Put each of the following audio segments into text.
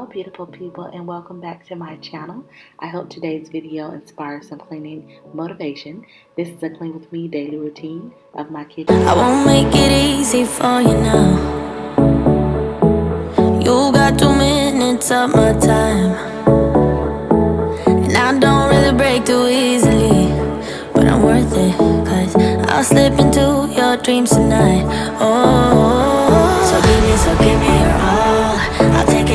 Hello beautiful people, and welcome back to my channel. I hope today's video inspires some cleaning motivation. This is a clean with me daily routine of my kitchen. I won't make it easy for you now. You got 2 minutes of my time, and I don't really break too easily, but I'm worth it, cause I'll slip into your dreams tonight. Oh, so give me your all.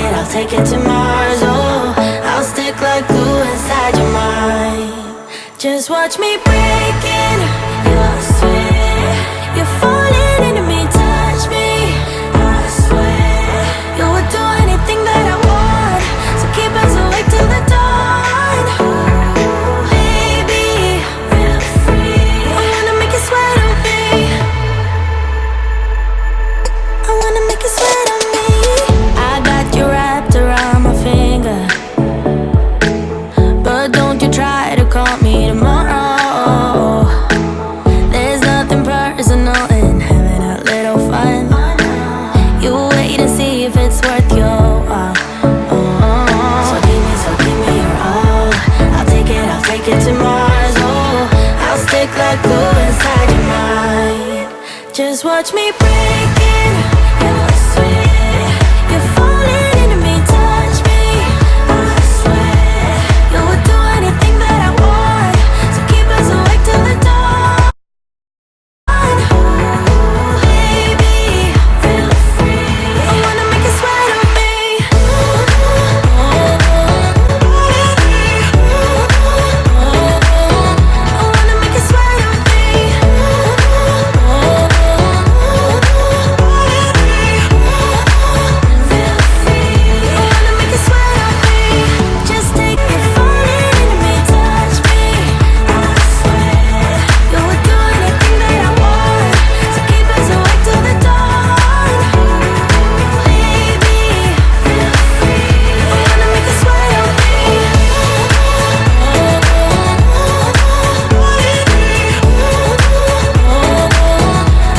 I'll take it to Mars. Oh, I'll stick like glue inside your mind. Just watch me breaking your sweat. You're falling into me, touch me, I swear. You would do anything that I want, so keep us awake till the dawn. Baby, feel free. I wanna make you sweat on me. I wanna make you sweat on me. I got you wrapped around my finger, but don't you try to call me tomorrow. There's nothing personal in having a little fun. You wait and see if it's worth your while. So give me your all. I'll take it to Mars. Oh, I'll stick like glue inside your mind. Just watch me breaking your sweat. You're falling into me, touch me, I swear. You would do anything that I want, so keep us awake till the dawn. Baby, feel free. I wanna make you sweat on me. I wanna make you sweat on me. Feel free. I wanna make you sweat on me. Just take me, falling into me, touch me, I swear. You would do anything that I want, so keep us awake till the dawn. Baby, feel free. I wanna make you sweat on me.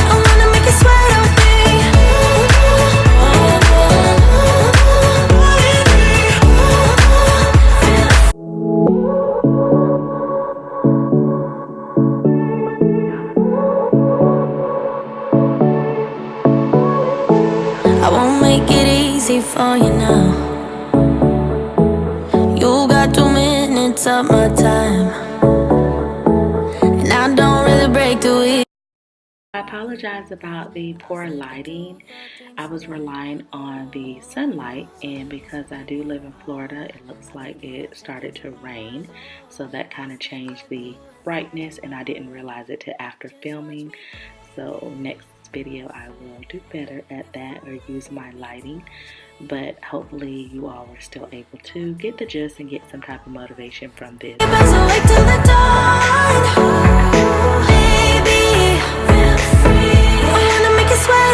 I wanna make you sweat on me. I won't make it easy for you now. You got 2 minutes of my time, and I don't really break too easy. I apologize about the poor lighting. I was relying on the sunlight, and because I do live in Florida, it looks like it started to rain, so that kind of changed the brightness, and I didn't realize it till after filming. So next video I will do better at that, or use my lighting. But hopefully you all were still able to get the gist and get some type of motivation from this. Keep us awake till the dawn. Baby, feel free. I wanna make you sweat